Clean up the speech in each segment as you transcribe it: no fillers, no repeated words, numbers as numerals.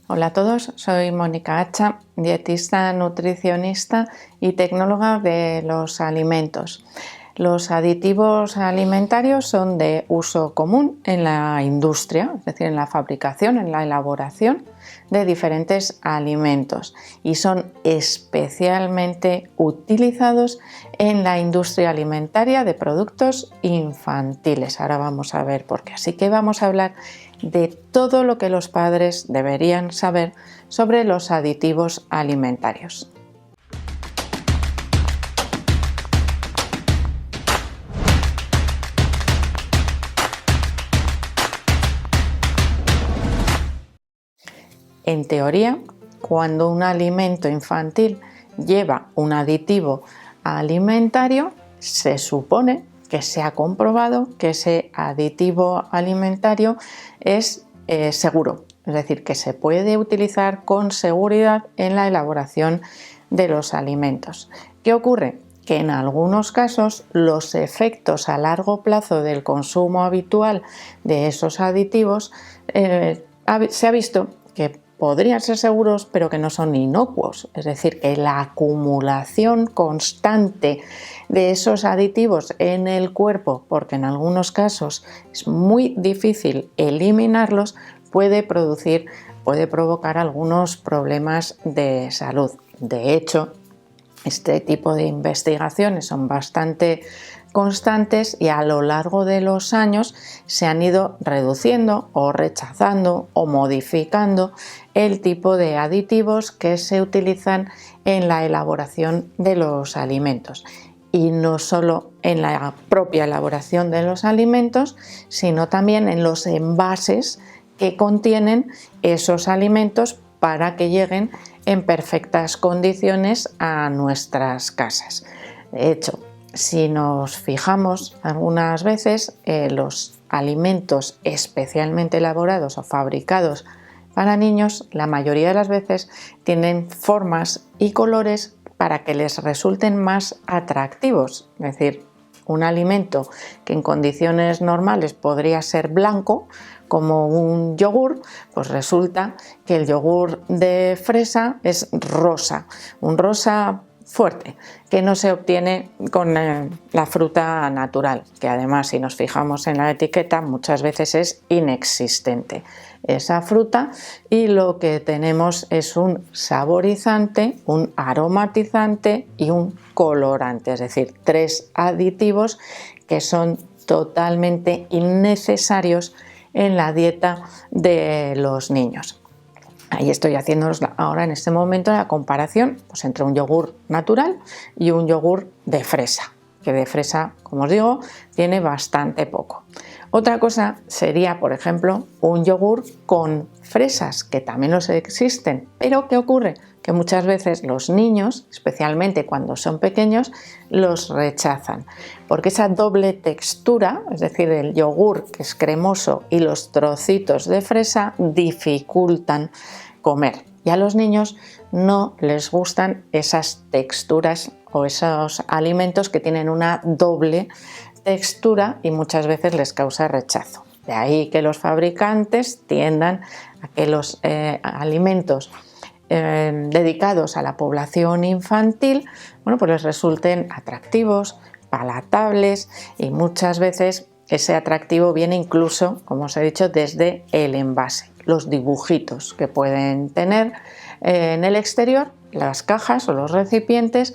Hola a todos, soy Mónica Hacha, dietista, nutricionista y tecnóloga de los alimentos. Los aditivos alimentarios son de uso común en la industria, es decir, en la fabricación, en la elaboración de diferentes alimentos y son especialmente utilizados en la industria alimentaria de productos infantiles. Ahora vamos a ver por qué. Así que vamos a hablar de todo lo que los padres deberían saber sobre los aditivos alimentarios. En teoría, cuando un alimento infantil lleva un aditivo alimentario, se supone que se ha comprobado que ese aditivo alimentario es seguro, es decir, que se puede utilizar con seguridad en la elaboración de los alimentos. ¿Qué ocurre? Que en algunos casos los efectos a largo plazo del consumo habitual de esos aditivos se ha visto que podrían ser seguros, pero que no son inocuos, es decir, que la acumulación constante de esos aditivos en el cuerpo, porque en algunos casos es muy difícil eliminarlos, puede provocar algunos problemas de salud. De hecho, este tipo de investigaciones son bastante constantes y a lo largo de los años se han ido reduciendo o rechazando o modificando el tipo de aditivos que se utilizan en la elaboración de los alimentos. Y no solo en la propia elaboración de los alimentos, sino también en los envases que contienen esos alimentos para que lleguen en perfectas condiciones a nuestras casas. De hecho, si nos fijamos algunas veces, los alimentos especialmente elaborados o fabricados para niños, la mayoría de las veces tienen formas y colores para que les resulten más atractivos. Es decir, un alimento que en condiciones normales podría ser blanco, como un yogur, pues resulta que el yogur de fresa es rosa, un rosa fuerte, que no se obtiene con la fruta natural, que además, si nos fijamos en la etiqueta, muchas veces es inexistente esa fruta, y lo que tenemos es un saborizante, un aromatizante y un colorante, es decir, 3 aditivos que son totalmente innecesarios en la dieta de los niños. Ahí estoy haciendo ahora en este momento la comparación pues, entre un yogur natural y un yogur de fresa, que de fresa, como os digo, tiene bastante poco. Otra cosa sería, por ejemplo, un yogur con fresas, que también los existen, pero ¿qué ocurre? Que muchas veces los niños, especialmente cuando son pequeños, los rechazan, porque esa doble textura, es decir, el yogur que es cremoso y los trocitos de fresa, dificultan comer. Y a los niños no les gustan esas texturas o esos alimentos que tienen una doble textura y muchas veces les causa rechazo. De ahí que los fabricantes tiendan a que los alimentos dedicados a la población infantil, bueno, pues les resulten atractivos, palatables, y muchas veces ese atractivo viene incluso, como os he dicho, desde el envase, los dibujitos que pueden tener en el exterior, las cajas o los recipientes,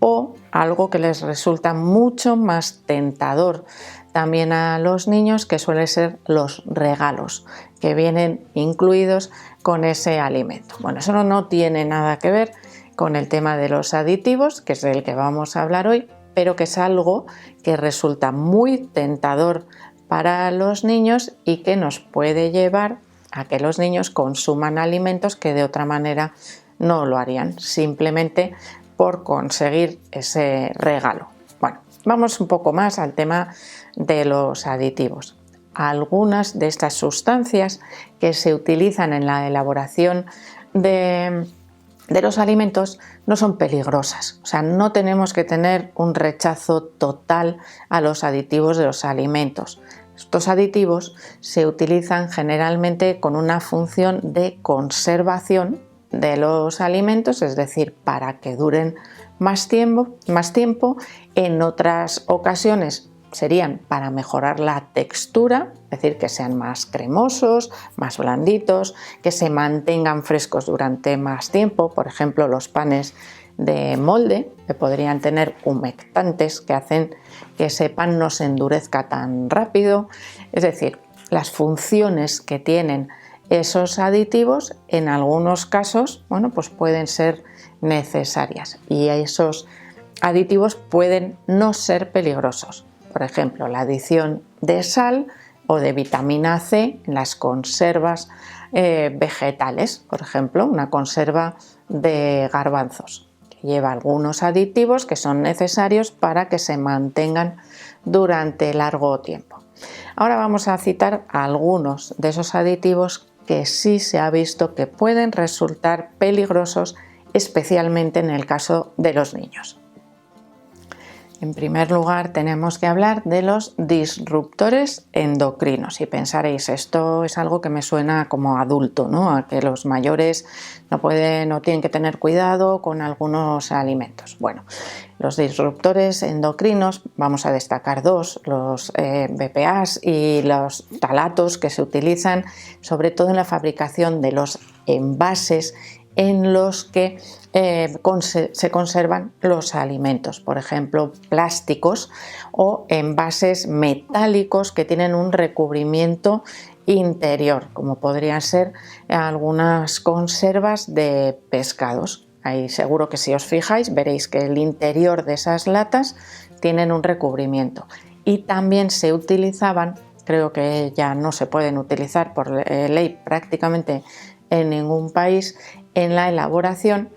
o algo que les resulta mucho más tentador también a los niños, que suelen ser los regalos que vienen incluidos con ese alimento. Bueno, eso no tiene nada que ver con el tema de los aditivos, que es del que vamos a hablar hoy, pero que es algo que resulta muy tentador para los niños y que nos puede llevar a que los niños consuman alimentos que de otra manera no lo harían, simplemente por conseguir ese regalo. Bueno, vamos un poco más al tema de los aditivos. Algunas de estas sustancias que se utilizan en la elaboración de los alimentos no son peligrosas, o sea, no tenemos que tener un rechazo total a los aditivos de los alimentos. Estos aditivos se utilizan generalmente con una función de conservación de los alimentos, es decir, para que duren más tiempo. En otras ocasiones serían para mejorar la textura, es decir, que sean más cremosos, más blanditos, que se mantengan frescos durante más tiempo. Por ejemplo, los panes de molde, que podrían tener humectantes que hacen que ese pan no se endurezca tan rápido. Es decir, las funciones que tienen esos aditivos en algunos casos, pues pueden ser necesarias, y esos aditivos pueden no ser peligrosos. Por ejemplo, la adición de sal o de vitamina C en las conservas vegetales, por ejemplo, una conserva de garbanzos, que lleva algunos aditivos que son necesarios para que se mantengan durante largo tiempo. Ahora vamos a citar algunos de esos aditivos que sí se ha visto que pueden resultar peligrosos, especialmente en el caso de los niños. En primer lugar, tenemos que hablar de los disruptores endocrinos. Y pensaréis, esto es algo que me suena como adulto, ¿no? A que los mayores no tienen que tener cuidado con algunos alimentos. Bueno, los disruptores endocrinos, vamos a destacar dos, los BPAs y los talatos, que se utilizan sobre todo en la fabricación de los envases en los que se conservan los alimentos, por ejemplo, plásticos o envases metálicos que tienen un recubrimiento interior, como podrían ser algunas conservas de pescados. Ahí seguro que si os fijáis veréis que el interior de esas latas tienen un recubrimiento, y también se utilizaban, creo que ya no se pueden utilizar por ley prácticamente en ningún país, en la elaboración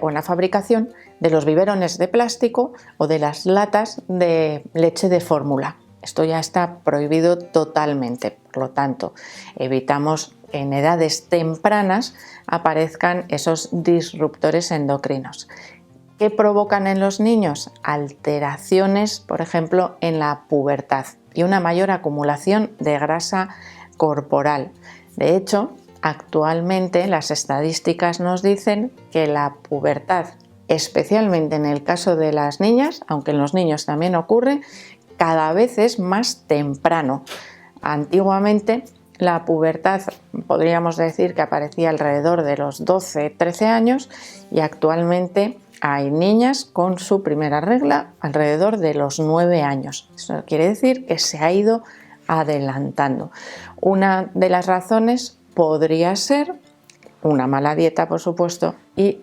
o en la fabricación de los biberones de plástico o de las latas de leche de fórmula. Esto ya está prohibido totalmente, por lo tanto, evitamos que en edades tempranas aparezcan esos disruptores endocrinos. ¿Qué provocan en los niños? Alteraciones, por ejemplo, en la pubertad y una mayor acumulación de grasa corporal. De hecho, actualmente las estadísticas nos dicen que la pubertad, especialmente en el caso de las niñas, aunque en los niños también ocurre, cada vez es más temprano. Antiguamente la pubertad podríamos decir que aparecía alrededor de los 12-13 años, y actualmente hay niñas con su primera regla alrededor de los 9 años. Eso quiere decir que se ha ido adelantando. Una de las razones podría ser una mala dieta, por supuesto, y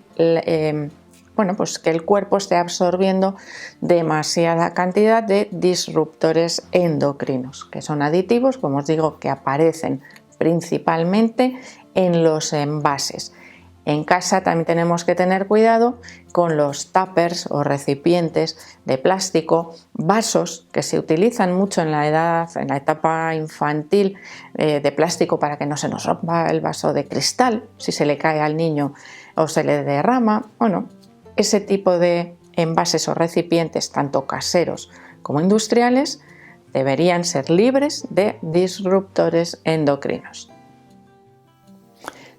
pues que el cuerpo esté absorbiendo demasiada cantidad de disruptores endocrinos, que son aditivos, como os digo, que aparecen principalmente en los envases. En casa también tenemos que tener cuidado con los tuppers o recipientes de plástico, vasos que se utilizan mucho en la etapa infantil, de plástico, para que no se nos rompa el vaso de cristal si se le cae al niño o se le derrama. Ese tipo de envases o recipientes, tanto caseros como industriales, deberían ser libres de disruptores endocrinos.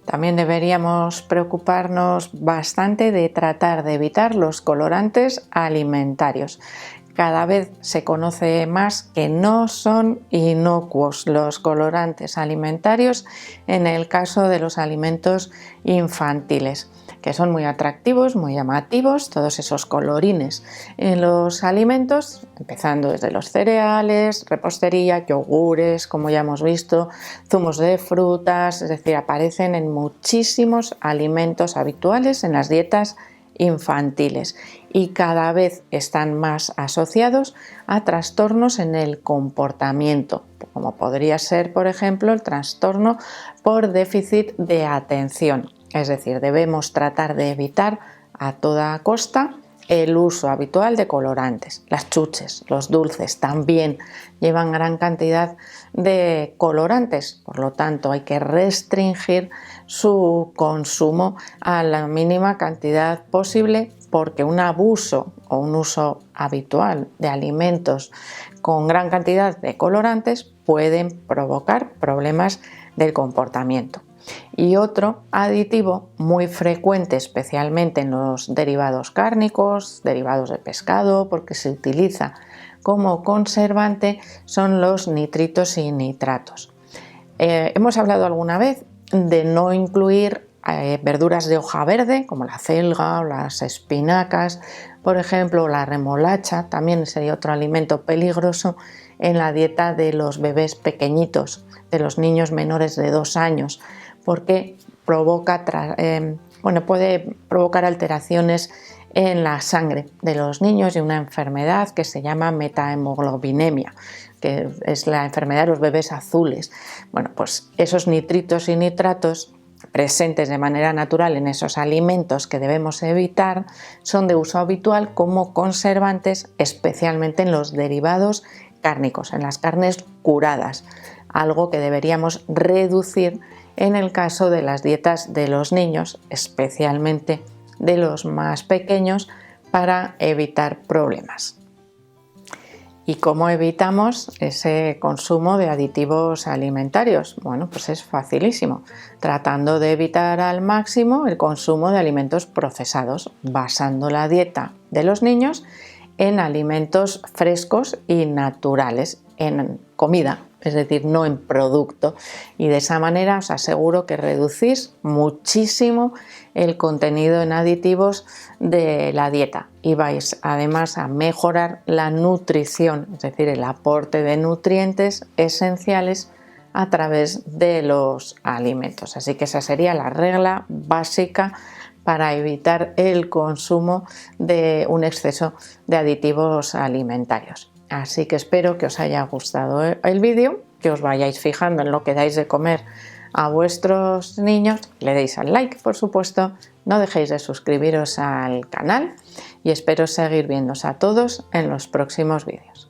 También deberíamos preocuparnos bastante de tratar de evitar los colorantes alimentarios. Cada vez se conoce más que no son inocuos los colorantes alimentarios en el caso de los alimentos infantiles, que son muy atractivos, muy llamativos, todos esos colorines en los alimentos, empezando desde los cereales, repostería, yogures, como ya hemos visto, zumos de frutas, es decir, aparecen en muchísimos alimentos habituales en las dietas infantiles, y cada vez están más asociados a trastornos en el comportamiento, como podría ser, por ejemplo, el trastorno por déficit de atención. Es decir, debemos tratar de evitar a toda costa el uso habitual de colorantes. Las chuches, los dulces también llevan gran cantidad de colorantes, por lo tanto hay que restringir su consumo a la mínima cantidad posible, porque un abuso o un uso habitual de alimentos con gran cantidad de colorantes pueden provocar problemas del comportamiento. Y otro aditivo muy frecuente, especialmente en los derivados cárnicos, derivados de pescado, porque se utiliza como conservante, son los nitritos y nitratos. Hemos hablado alguna vez de no incluir verduras de hoja verde como la selga o las espinacas, por ejemplo, la remolacha también sería otro alimento peligroso en la dieta de los bebés pequeñitos, de los niños menores de 2 años, porque puede provocar alteraciones en la sangre de los niños y una enfermedad que se llama metahemoglobinemia, que es la enfermedad de los bebés azules. Bueno, pues esos nitritos y nitratos presentes de manera natural en esos alimentos que debemos evitar son de uso habitual como conservantes, especialmente en los derivados cárnicos, en las carnes curadas, algo que deberíamos reducir en el caso de las dietas de los niños, especialmente de los más pequeños, para evitar problemas. ¿Y cómo evitamos ese consumo de aditivos alimentarios? Bueno, pues es facilísimo, tratando de evitar al máximo el consumo de alimentos procesados, basando la dieta de los niños en alimentos frescos y naturales, en comida, es decir, no en producto, y de esa manera os aseguro que reducís muchísimo el contenido en aditivos de la dieta y vais además a mejorar la nutrición, es decir, el aporte de nutrientes esenciales a través de los alimentos. Así que esa sería la regla básica para evitar el consumo de un exceso de aditivos alimentarios. Así que espero que os haya gustado el vídeo, que os vayáis fijando en lo que dais de comer a vuestros niños, le deis al like, por supuesto, no dejéis de suscribiros al canal y espero seguir viéndoos a todos en los próximos vídeos.